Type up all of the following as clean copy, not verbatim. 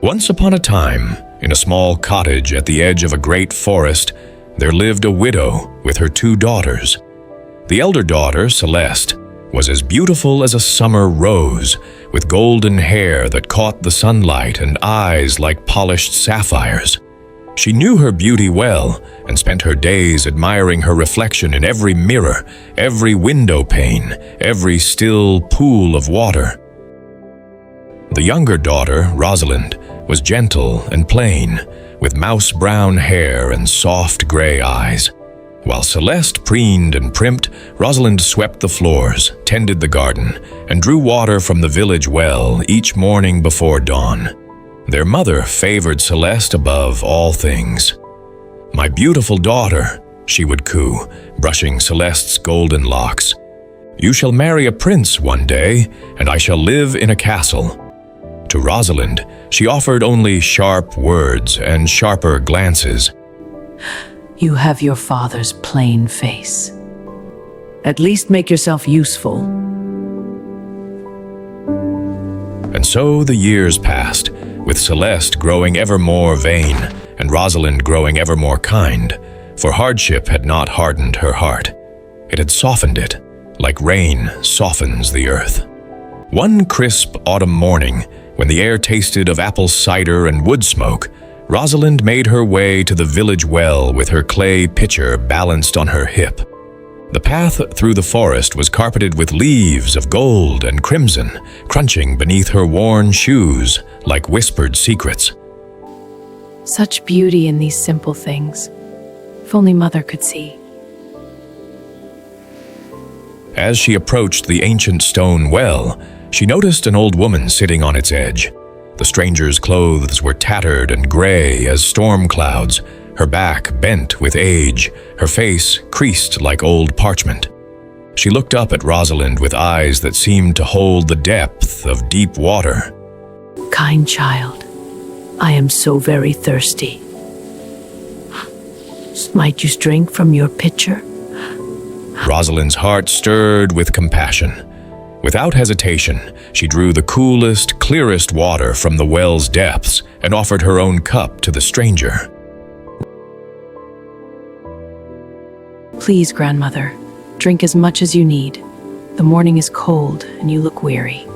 Once upon a time, in a small cottage at the edge of a great forest, there lived a widow with her 2 daughters. The elder daughter, Celeste, was as beautiful as a summer rose, with golden hair that caught the sunlight and eyes like polished sapphires. She knew her beauty well and spent her days admiring her reflection in every mirror, every window pane, every still pool of water. The younger daughter, Rosalind, was gentle and plain, with mouse-brown hair and soft gray eyes. While Celeste preened and primped, Rosalind swept the floors, tended the garden, and drew water from the village well each morning before dawn. Their mother favored Celeste above all things. "My beautiful daughter," she would coo, brushing Celeste's golden locks. "You shall marry a prince one day, and I shall live in a castle." To Rosalind, she offered only sharp words and sharper glances. "You have your father's plain face. At least make yourself useful." And so the years passed, with Celeste growing ever more vain and Rosalind growing ever more kind, for hardship had not hardened her heart. It had softened it, like rain softens the earth. One crisp autumn morning, when the air tasted of apple cider and wood smoke, Rosalind made her way to the village well with her clay pitcher balanced on her hip. The path through the forest was carpeted with leaves of gold and crimson, crunching beneath her worn shoes like whispered secrets. Such beauty in these simple things. If only Mother could see. As she approached the ancient stone well, she noticed an old woman sitting on its edge. The stranger's clothes were tattered and gray as storm clouds, her back bent with age, her face creased like old parchment. She looked up at Rosalind with eyes that seemed to hold the depth of deep water. "Kind child, I am so very thirsty. Might you drink from your pitcher?" Rosalind's heart stirred with compassion. Without hesitation, she drew the coolest, clearest water from the well's depths and offered her own cup to the stranger. "Please, grandmother, drink as much as you need. The morning is cold and you look weary."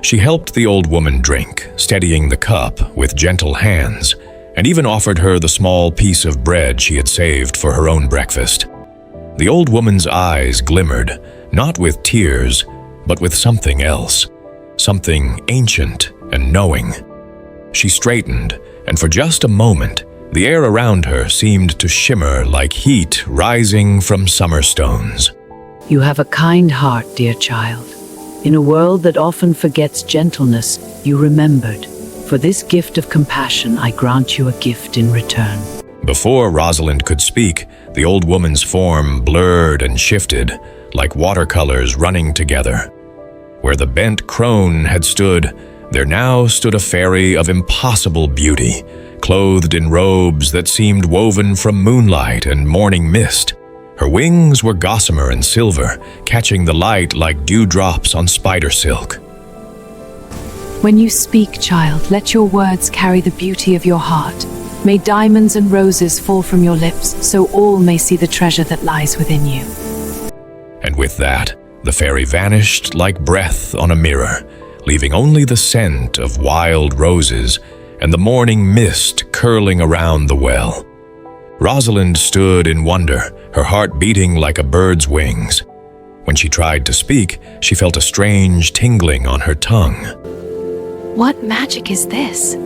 She helped the old woman drink, steadying the cup with gentle hands, and even offered her the small piece of bread she had saved for her own breakfast. The old woman's eyes glimmered, not with tears, but with something else, something ancient and knowing. She straightened, and for just a moment, the air around her seemed to shimmer like heat rising from summer stones. "You have a kind heart, dear child. In a world that often forgets gentleness, you remembered. For this gift of compassion, I grant you a gift in return." Before Rosalind could speak, the old woman's form blurred and shifted, like watercolors running together. Where the bent crone had stood, there now stood a fairy of impossible beauty, clothed in robes that seemed woven from moonlight and morning mist. Her wings were gossamer and silver, catching the light like dewdrops on spider silk. "When you speak, child, let your words carry the beauty of your heart. May diamonds and roses fall from your lips, so all may see the treasure that lies within you." And with that, the fairy vanished like breath on a mirror, leaving only the scent of wild roses and the morning mist curling around the well. Rosalind stood in wonder, her heart beating like a bird's wings. When she tried to speak, she felt a strange tingling on her tongue. "What magic is this?"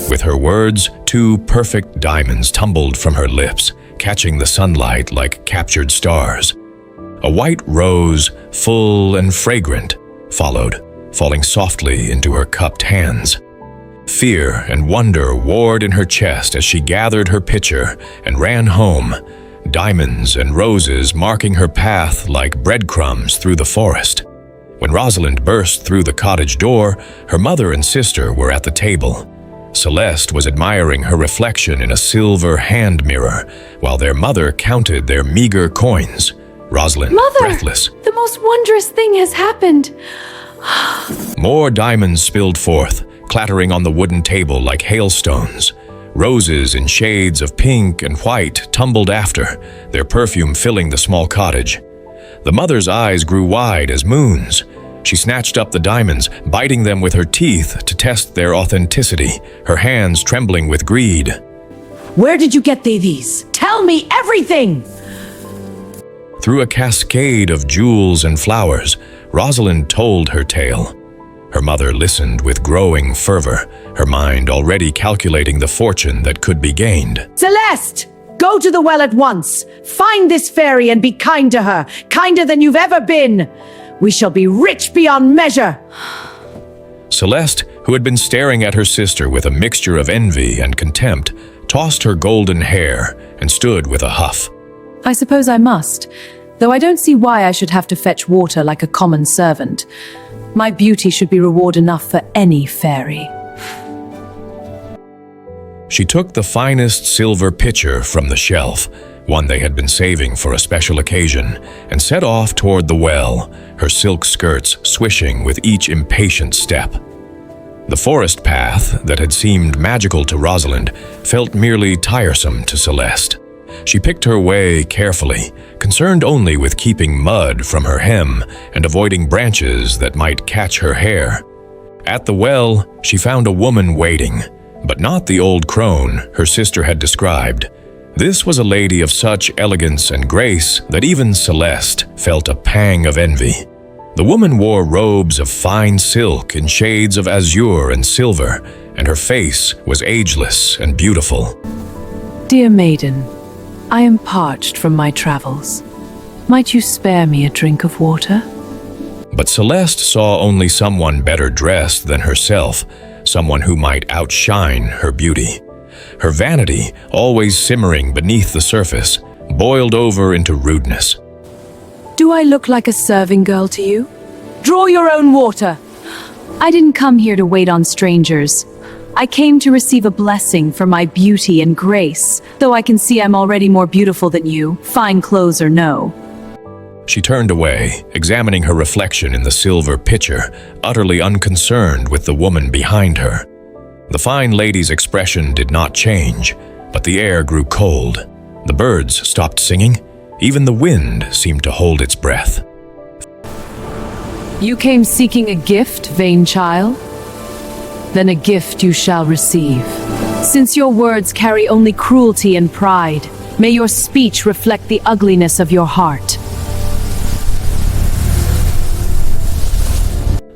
With her words, 2 perfect diamonds tumbled from her lips, catching the sunlight like captured stars. A white rose, full and fragrant, followed, falling softly into her cupped hands. Fear and wonder warred in her chest as she gathered her pitcher and ran home, diamonds and roses marking her path like breadcrumbs through the forest. When Rosalind burst through the cottage door, her mother and sister were at the table. Celeste was admiring her reflection in a silver hand mirror, while their mother counted their meager coins. Rosalind, "Mother, breathless. the most wondrous thing has happened. More diamonds spilled forth, clattering on the wooden table like hailstones. Roses in shades of pink and white tumbled after, their perfume filling the small cottage. The mother's eyes grew wide as moons. She snatched up the diamonds, biting them with her teeth to test their authenticity, her hands trembling with greed. Where did you get these? Tell me everything! Through a cascade of jewels and flowers, Rosalind told her tale. Her mother listened with growing fervor, her mind already calculating the fortune that could be gained. Celeste! Go to the well at once. Find this fairy and be kind to her, kinder than you've ever been. We shall be rich beyond measure. Celeste, who had been staring at her sister with a mixture of envy and contempt, tossed her golden hair and stood with a huff. I suppose I must, though I don't see why I should have to fetch water like a common servant. My beauty should be reward enough for any fairy. She took the finest silver pitcher from the shelf, one they had been saving for a special occasion, and set off toward the well, her silk skirts swishing with each impatient step. The forest path that had seemed magical to Rosalind felt merely tiresome to Celeste. She picked her way carefully, concerned only with keeping mud from her hem and avoiding branches that might catch her hair. At the well, she found a woman waiting, but not the old crone her sister had described. This was a lady of such elegance and grace that even Celeste felt a pang of envy. The woman wore robes of fine silk in shades of azure and silver, and her face was ageless and beautiful. Dear maiden, I am parched from my travels. Might you spare me a drink of water? But Celeste saw only someone better dressed than herself, someone who might outshine her beauty. Her vanity, always simmering beneath the surface, boiled over into rudeness. Do I look like a serving girl to you? Draw your own water. I didn't come here to wait on strangers. I came to receive a blessing for my beauty and grace, though I can see I'm already more beautiful than you, fine clothes or no. She turned away, examining her reflection in the silver pitcher, utterly unconcerned with the woman behind her. The fine lady's expression did not change, but the air grew cold. The birds stopped singing. Even the wind seemed to hold its breath. You came seeking a gift, vain child? Then a gift you shall receive. Since your words carry only cruelty and pride, may your speech reflect the ugliness of your heart.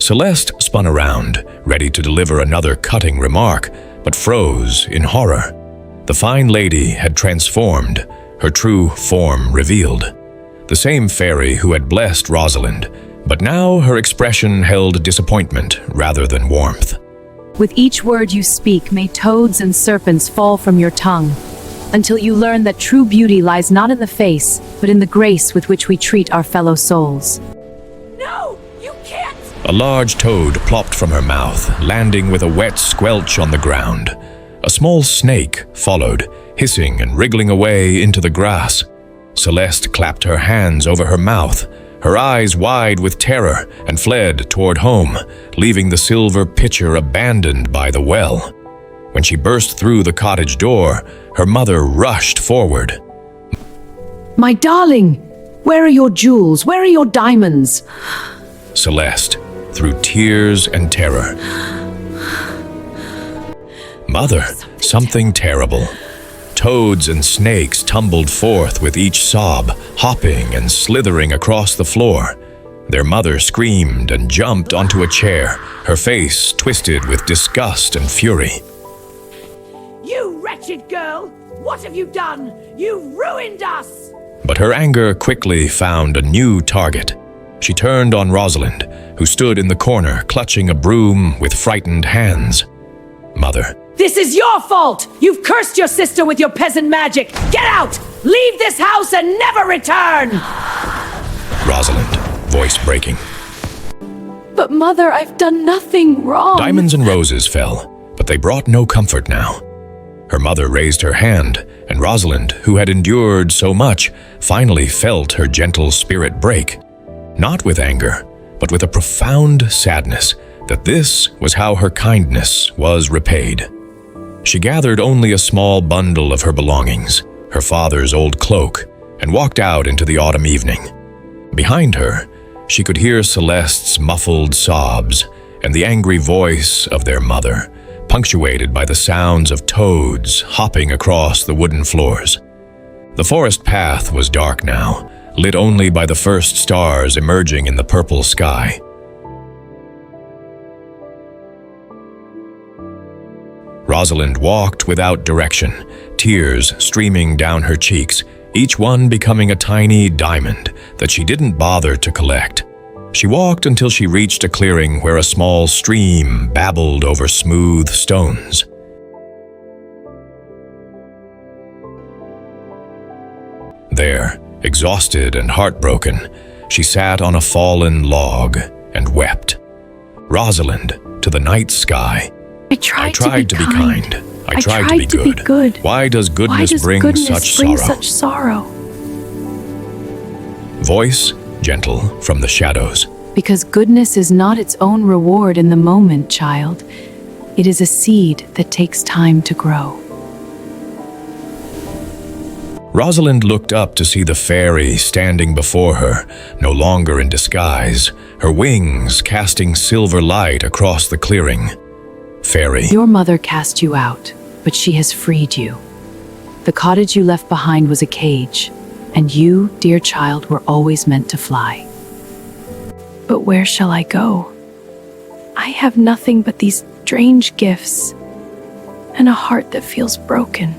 Celeste spun around, ready to deliver another cutting remark, but froze in horror. The fine lady had transformed, her true form revealed. The same fairy who had blessed Rosalind, but now her expression held disappointment rather than warmth. With each word you speak, may toads and serpents fall from your tongue, until you learn that true beauty lies not in the face, but in the grace with which we treat our fellow souls. No, you can't! A large toad plopped from her mouth, landing with a wet squelch on the ground. A small snake followed, hissing and wriggling away into the grass. Celeste clapped her hands over her mouth, her eyes wide with terror, and fled toward home, leaving the silver pitcher abandoned by the well. When she burst through the cottage door, her mother rushed forward. My darling, where are your jewels? Where are your diamonds? Celeste, through tears and terror. Mother, something terrible. Toads and snakes tumbled forth with each sob, hopping and slithering across the floor. Their mother screamed and jumped onto a chair, her face twisted with disgust and fury. You wretched girl! What have you done? You've ruined us! But her anger quickly found a new target. She turned on Rosalind, who stood in the corner clutching a broom with frightened hands. Mother. This is your fault! You've cursed your sister with your peasant magic! Get out! Leave this house and never return! Rosalind, voice breaking. But Mother, I've done nothing wrong. Diamonds and roses fell, but they brought no comfort now. Her mother raised her hand, and Rosalind, who had endured so much, finally felt her gentle spirit break. Not with anger, but with a profound sadness that this was how her kindness was repaid. She gathered only a small bundle of her belongings, her father's old cloak, and walked out into the autumn evening. Behind her, she could hear Celeste's muffled sobs and the angry voice of their mother, punctuated by the sounds of toads hopping across the wooden floors. The forest path was dark now, lit only by the first stars emerging in the purple sky. Rosalind walked without direction, tears streaming down her cheeks, each one becoming a tiny diamond that she didn't bother to collect. She walked until she reached a clearing where a small stream babbled over smooth stones. There, exhausted and heartbroken, she sat on a fallen log and wept. Rosalind, to the night sky, I tried to be kind. I tried to be good. Why does goodness bring such sorrow? Voice, gentle from the shadows. Because goodness is not its own reward in the moment, child. It is a seed that takes time to grow. Rosalind looked up to see the fairy standing before her, no longer in disguise, her wings casting silver light across the clearing. Fairy. Your mother cast you out, but she has freed you. The cottage you left behind was a cage, and you, dear child, were always meant to fly. But where shall I go? I have nothing but these strange gifts, and a heart that feels broken.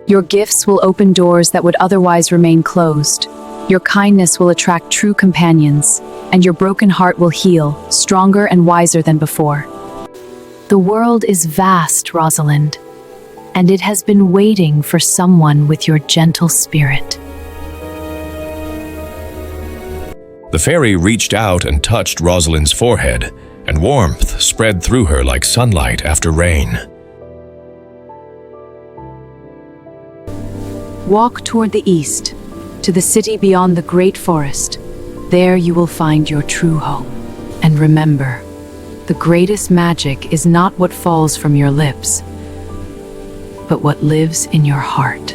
Your gifts will open doors that would otherwise remain closed. Your kindness will attract true companions, and your broken heart will heal, stronger and wiser than before. The world is vast, Rosalind, and it has been waiting for someone with your gentle spirit. The fairy reached out and touched Rosalind's forehead, and warmth spread through her like sunlight after rain. Walk toward the east, to the city beyond the great forest. There you will find your true home. And remember, the greatest magic is not what falls from your lips, but what lives in your heart.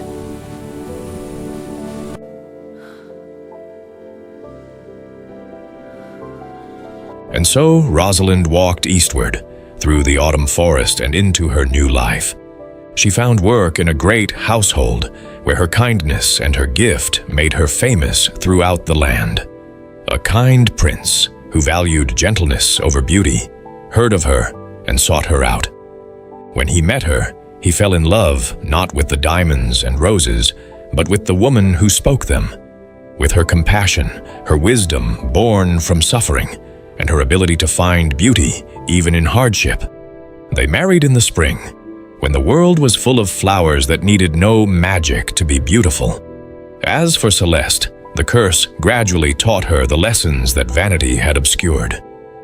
And so Rosalind walked eastward, through the autumn forest and into her new life. She found work in a great household, where her kindness and her gift made her famous throughout the land. A kind prince, who valued gentleness over beauty, heard of her and sought her out. When he met her, he fell in love not with the diamonds and roses, but with the woman who spoke them. With her compassion, her wisdom born from suffering, and her ability to find beauty even in hardship. They married in the spring, when the world was full of flowers that needed no magic to be beautiful. As for Celeste, the curse gradually taught her the lessons that vanity had obscured.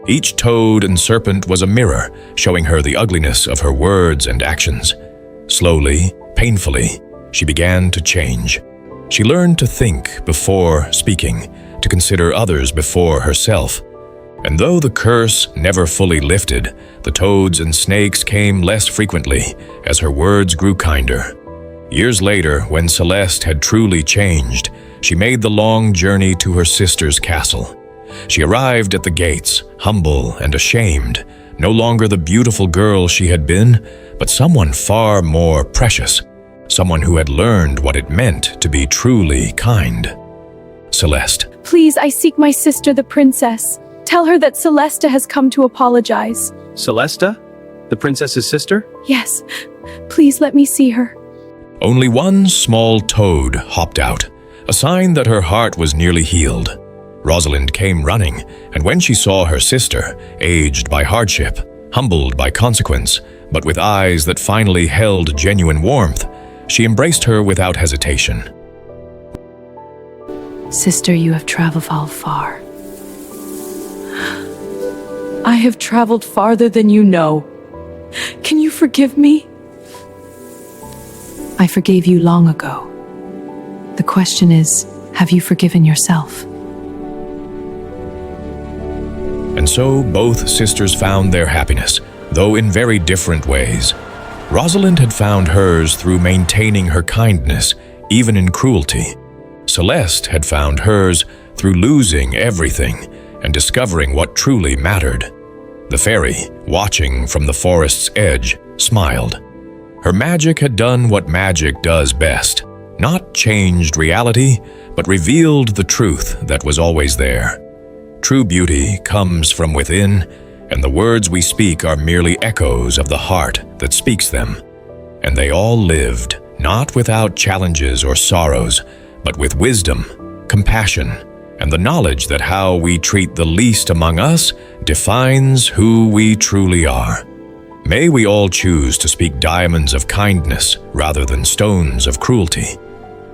Each toad and serpent was a mirror, showing her the ugliness of her words and actions. Slowly, painfully, she began to change. She learned to think before speaking, to consider others before herself. And though the curse never fully lifted, the toads and snakes came less frequently as her words grew kinder. Years later, when Celeste had truly changed, she made the long journey to her sister's castle. She arrived at the gates, humble and ashamed, no longer the beautiful girl she had been, but someone far more precious, someone who had learned what it meant to be truly kind. Celeste. Please, I seek my sister, the princess. Tell her that Celeste has come to apologize. Celeste? The princess's sister? Yes. Please let me see her. Only one small toad hopped out, a sign that her heart was nearly healed. Rosalind came running, and when she saw her sister, aged by hardship, humbled by consequence, but with eyes that finally held genuine warmth, she embraced her without hesitation. Sister, you have traveled far. I have traveled farther than you know. Can you forgive me? I forgave you long ago. The question is, have you forgiven yourself? And so both sisters found their happiness, though in very different ways. Rosalind had found hers through maintaining her kindness, even in cruelty. Celeste had found hers through losing everything and discovering what truly mattered. The fairy, watching from the forest's edge, smiled. Her magic had done what magic does best, not changed reality, but revealed the truth that was always there. True beauty comes from within, and the words we speak are merely echoes of the heart that speaks them. And they all lived, not without challenges or sorrows, but with wisdom, compassion, and the knowledge that how we treat the least among us defines who we truly are. May we all choose to speak diamonds of kindness rather than stones of cruelty.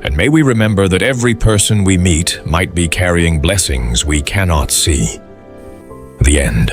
And may we remember that every person we meet might be carrying blessings we cannot see. The end.